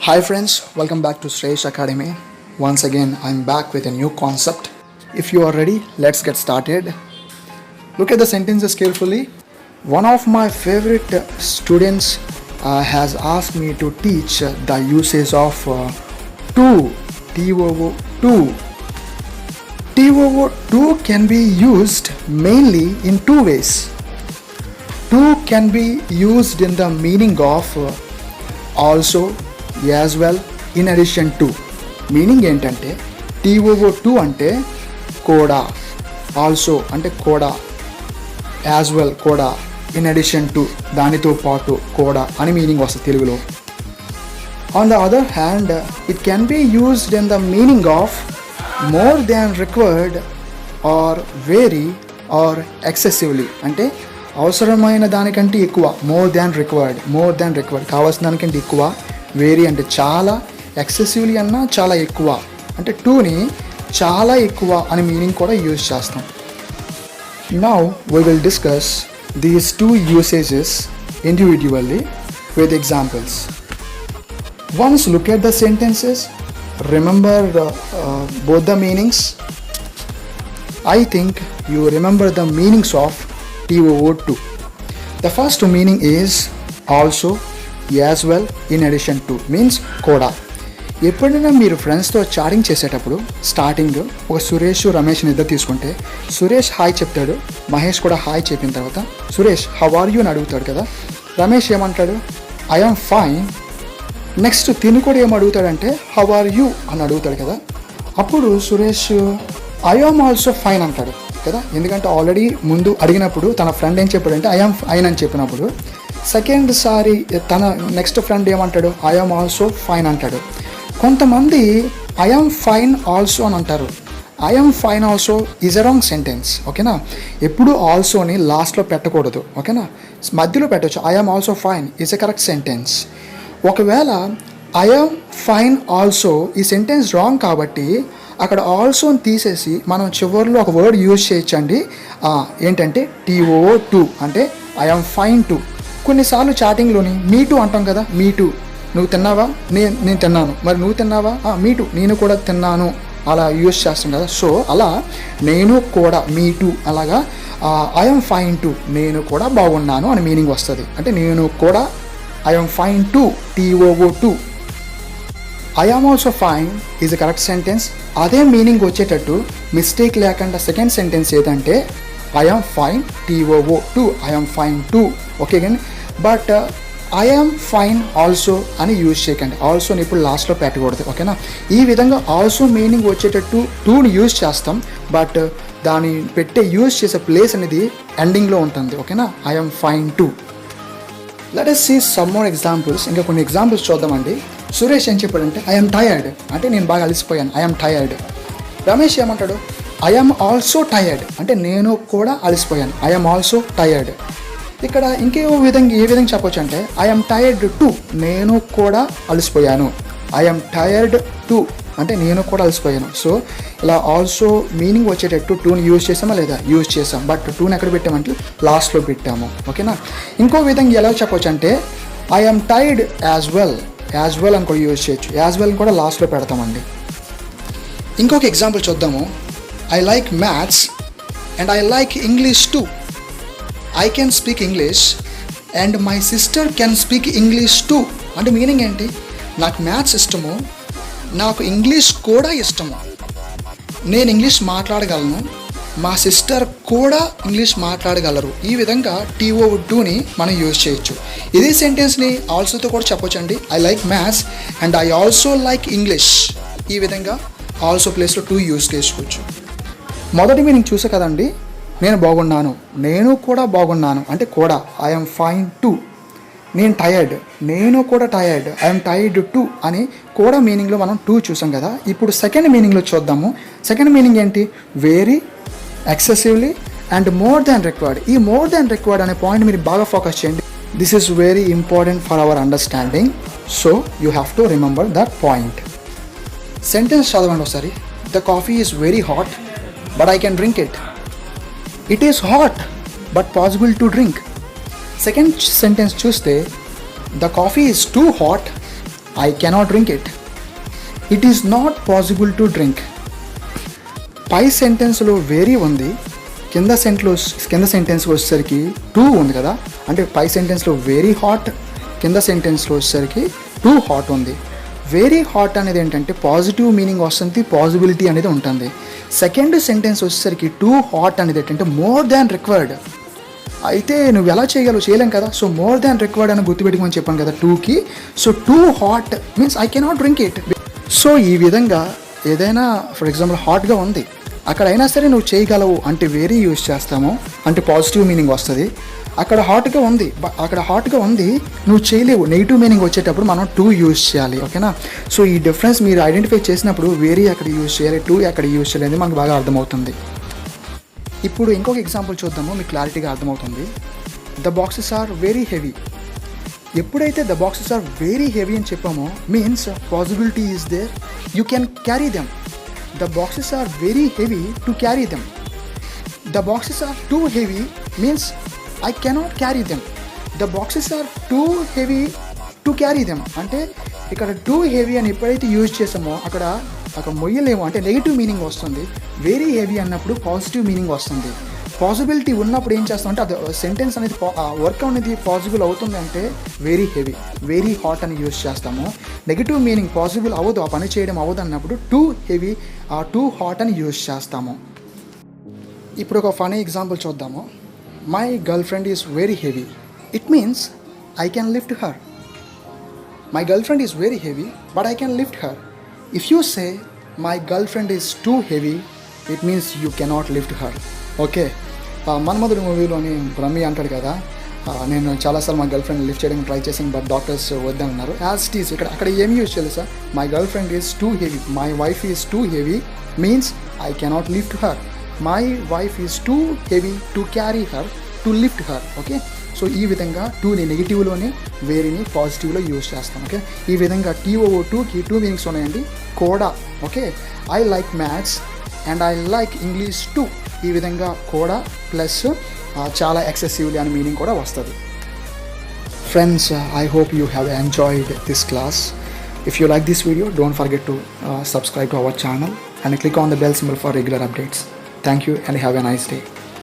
Hi friends, welcome back to Sresh Academy. Once again, I'm back with a new concept. If you are ready, let's get started. Look at the sentences carefully. One of my favorite students has asked me to teach the usage of to, to. To can be used mainly in two ways. To can be used in the meaning of also, as well, in addition to. Meaning ఏంటంటే TOO2 అంటే కూడా, also అంటే కూడా, as well కూడా, in addition to దానితో పాటు కూడా అని మీనింగ్ వస్తుంది తెలుగులో. On the other hand it can be used in the meaning of more than required or very or excessively. అంటే అవసరమైన దానికంటే ఎక్కువ, మోర్ దాన్ రిక్వైర్డ్ కావాల్సిన దానికంటే ఎక్కువ, వేరీ అంటే చాలా, ఎక్సెసివ్లీ అన్నా చాలా ఎక్కువ, అంటే టూని చాలా ఎక్కువ అని మీనింగ్ కూడా యూజ్ చేస్తాం. Now we will discuss these two usages individually with examples. Once look at the sentences, remember both the meanings. I think you remember the meanings of TOO2. The first meaning is also, as well, in addition to means కూడా. ఎప్పుడైనా మీరు ఫ్రెండ్స్తో chatting చేసేటప్పుడు starting ఒక సురేష్ రమేష్ ఇద్దరు తీసుకుంటే, Suresh hi చెప్తాడు, మహేష్ కూడా హాయ్ చెప్పిన తర్వాత సురేష్ హౌ ఆర్ యూ అని అడుగుతాడు కదా. రమేష్ ఏమంటాడు, ఐ ఆమ్ ఫైన్. నెక్స్ట్ తిని కూడా ఏం అడుగుతాడంటే హౌ ఆర్ యూ అని అడుగుతాడు కదా. అప్పుడు Suresh I am also fine అంటాడు కదా. ఎందుకంటే ఆల్రెడీ ముందు అడిగినప్పుడు తన ఫ్రెండ్ ఏం చెప్పాడంటే ఐ ఆమ్ ఫైన్ అని చెప్పినప్పుడు, సెకండ్ సారి తన నెక్స్ట్ ఫ్రెండ్ ఏమంటాడు, ఐ ఆమ్ ఆల్సో ఫైన్ అంటాడు. కొంతమంది ఐ ఆమ్ ఫైన్ ఆల్సో అని అంటారు. I am fine also is a wrong sentence, ఓకేనా. ఎప్పుడు ఆల్సోని లాస్ట్లో పెట్టకూడదు, ఓకేనా, మధ్యలో పెట్టవచ్చు. I am also fine is a correct sentence. ఒకవేళ ఐ ఆమ్ ఫైన్ ఆల్సో ఈ సెంటెన్స్ రాంగ్ కాబట్టి అక్కడ ఆల్సోని తీసేసి మనం చివరిలో ఒక వర్డ్ యూజ్ చేయొచ్చండి. ఏంటంటే TOO2 అంటే ఐ ఆమ్ ఫైన్ టు. కొన్నిసార్లు చాటింగ్లోని మీ టూ అంటాం కదా, మీ టూ, నువ్వు తిన్నావా, నేను తిన్నాను, మరి నువ్వు తిన్నావా, మీ టూ, నేను కూడా తిన్నాను, అలా యూజ్ చేస్తాం కదా. సో అలా నేను కూడా, మీ టూ, అలాగా ఐ ఆమ్ ఫైన్ టు, నేను కూడా బాగున్నాను అని మీనింగ్ వస్తుంది. అంటే నేను కూడా I am fine too, TOO2. I am also fine is a correct sentence. అదే మీనింగ్ వచ్చేటట్టు మిస్టేక్ లేకుండా సెకండ్ సెంటెన్స్ ఏదంటే I am fine TOO2, I am fine too. Okay కానీ but I am fine also అని use చేయకండి. ఆల్సోని ఇప్పుడు లాస్ట్లో పెట్టకూడదు, ఓకేనా. ఈ విధంగా ఆల్సో మీనింగ్ వచ్చేటట్టు టూని యూజ్ చేస్తాం, బట్ దాన్ని యూజ్ చేసే ప్లేస్ అనేది ఎండింగ్లో ఉంటుంది, ఓకేనా. I am fine too. Let us see some more examples. ఇంకా కొన్ని ఎగ్జాంపుల్స్ చూద్దామండి. సురేష్ ఏం చెప్పాడంటే ఐ ఆమ్ టయర్డ్, అంటే నేను బాగా అలసిపోయాను, ఐ ఆమ్ టయర్డ్. రమేష్ ఏమంటాడు, ఐ ఆమ్ ఆల్సో టయర్డ్, అంటే నేను కూడా అలసిపోయాను, ఐ ఆమ్ ఆల్సో టయర్డ్. ఇక్కడ ఇంకే ఏ విధంగా చెప్పొచ్చు అంటే ఐ ఆమ్ టయర్డ్ టు, నేను కూడా అలసిపోయాను, ఐ ఆమ్ టయర్డ్ టు అంటే నేను కూడా అలసిపోయాను. సో ఇలా ఆల్సో మీనింగ్ వచ్చేటట్టు టూని యూజ్ చేసామా లేదా, యూజ్ చేసాం, బట్ టూని ఎక్కడ పెట్టామంటే లాస్ట్లో పెట్టాము, ఓకేనా. ఇంకో విధంగా ఎలా చెప్పొచ్చు అంటే I am tired as well అని కూడా యూజ్ చేయొచ్చు. యాజ్ వెల్ కూడా లాస్ట్లో పెడతామండి. ఇంకొక ఎగ్జాంపుల్ చూద్దాము. I like maths and I like English to. I can speak English and my sister can speak English to. అంటే మీనింగ్ ఏంటి, నాకు మ్యాథ్స్ ఇష్టము, నాకు ఇంగ్లీష్ కూడా ఇష్టము, నేను ఇంగ్లీష్ మాట్లాడగలను, మా సిస్టర్ కూడా ఇంగ్లీష్ మాట్లాడగలరు. ఈ విధంగా TOO2ని మనం యూజ్ చేయొచ్చు. ఇదే సెంటెన్స్ని ఆల్సోతో కూడా చెప్పొచ్చు అండి. I like maths and I also like English. ఈ విధంగా ఆల్సో ప్లేస్లో టూ యూజ్ చేసుకోవచ్చు. మొదటి మీనింగ్ చూసే కదండి, నేను బాగున్నాను, నేను కూడా బాగున్నాను అంటే కూడా, ఐ ఆమ్ ఫైన్ టు. నేను టయర్డ్, నేను కూడా టయర్డ్, ఐఎమ్ టైర్డ్ టు అని కూడా మీనింగ్లో మనం టూ చూసాం కదా. ఇప్పుడు సెకండ్ మీనింగ్లో చూద్దాము. సెకండ్ మీనింగ్ ఏంటి, very, excessively and more than required. ఈ మోర్ దాన్ రిక్వైర్డ్ అనే పాయింట్ మీరు బాగా ఫోకస్ చేయండి. This is very important for our understanding, so you have to remember that point. Sentence చదవండి ఒకసారి. The coffee is very hot but I can drink it. It is hot but possible to drink. Second sentence చూస్తే the coffee is too hot I cannot drink it. It is not possible to drink. పై సెంటెన్స్లో very ఉంది, కింద సెంటెన్స్కి వచ్చేసరికి two ఉంది కదా, అంటే పై సెంటెన్స్లో వెరీ హాట్, కింద సెంటెన్స్లో వచ్చేసరికి టూ హాట్ ఉంది. వెరీ హాట్ అనేది ఏంటంటే పాజిటివ్ మీనింగ్ వస్తుంది, పాజిబిలిటీ అనేది ఉంటుంది. సెకండ్ సెంటెన్స్ వచ్చేసరికి టూ హాట్ అనేది ఏంటంటే మోర్ దాన్ రిక్వైర్డ్. అయితే నువ్వు ఎలా చేయలేం కదా, సో మోర్ దాన్ రిక్వైర్డ్ అని గుర్తుపెట్టుకోమని చెప్పాను కదా టూకి. So too hot means I cannot drink it. So ఈ విధంగా ఏదైనా ఫర్ ఎగ్జాంపుల్ హాట్గా ఉంది, అక్కడ అయినా సరే నువ్వు చేయగలవు అంటే వెరీ యూజ్ చేస్తాము, అంటే పాజిటివ్ మీనింగ్ వస్తుంది. అక్కడ హాట్గా ఉంది నువ్వు చేయలేవు, నెగిటివ్ మీనింగ్ వచ్చేటప్పుడు మనం టూ యూజ్ చేయాలి. ఓకేనా? సో ఈ డిఫరెన్స్ మీరు ఐడెంటిఫై చేసినప్పుడు వెరీ అక్కడ యూజ్ చేయాలి, టూ అక్కడ యూజ్ చేయాలి అనేది మనకు బాగా అర్థమవుతుంది. ఇప్పుడు ఇంకొక ఎగ్జాంపుల్ చూద్దాము, మీకు క్లారిటీగా అర్థమవుతుంది. The boxes are very heavy. ఎప్పుడైతే the boxes are very heavy అని చెప్పామో means possibility is there, you can carry them. The boxes are very heavy to carry them. The boxes are too heavy means I cannot carry them. The boxes are too heavy to carry them అంటే ఇక్కడ too heavy అని ఎప్పుడైతే use చేసామో అక్కడ మొయ్యలేము అంటే negative meaning వస్తుంది. Very heavy అన్నప్పుడు positive meaning వస్తుంది. పాసిబిలిటీ ఉన్నప్పుడు ఏం చేస్తామంటే అది సెంటెన్స్ అనేది వర్క్ అనేది పాసిబుల్ అవుతుంది అంటే వెరీ హెవీ, వెరీ హాట్ అని యూజ్ చేస్తాము. నెగిటివ్ మీనింగ్ పాసిబుల్ అవ్వదు, ఆ పని చేయడం అవ్వదు అన్నప్పుడు టూ హెవీ, టూ హాట్ అని యూజ్ చేస్తాము. ఇప్పుడు ఒక ఫనీ ఎగ్జాంపుల్ చూద్దాము. My girl friend is very heavy, it means I can lift her. My girl friend is very heavy but I can lift her. If you say my girl friend is too heavy, it means you cannot lift her. Okay, మన్మధుడు మూవీలోని బ్రహ్మి అంటాడు కదా, నేను చాలాసార్లు మా girl friend lift చేయడానికి try చేశాను but doctors వద్దన్నారు. As it is అక్కడ ఏం యూజ్ చేయాలి sir? My girl friend is too heavy, my wife is two heavy means I cannot lift her. My wife is two heavy to carry her, to lift her. Okay, so ఈ విధంగా టూని నెగిటివ్లోని వేరీని పాజిటివ్లో use చేస్తాం. Okay, ఈ విధంగా TOO2కి two meanings ఉన్నాయండి. కోడా, okay, I like maths and I like English too. ఈ విధంగా కోడా ప్లస్ చాలా ఎక్సెసివ్లీ అనే మీనింగ్ కూడా వస్తుంది. Friends, I hope you have enjoyed this class. If you like this video, don't forget to subscribe to our channel and click on the bell symbol for regular updates. Thank you and have a nice day.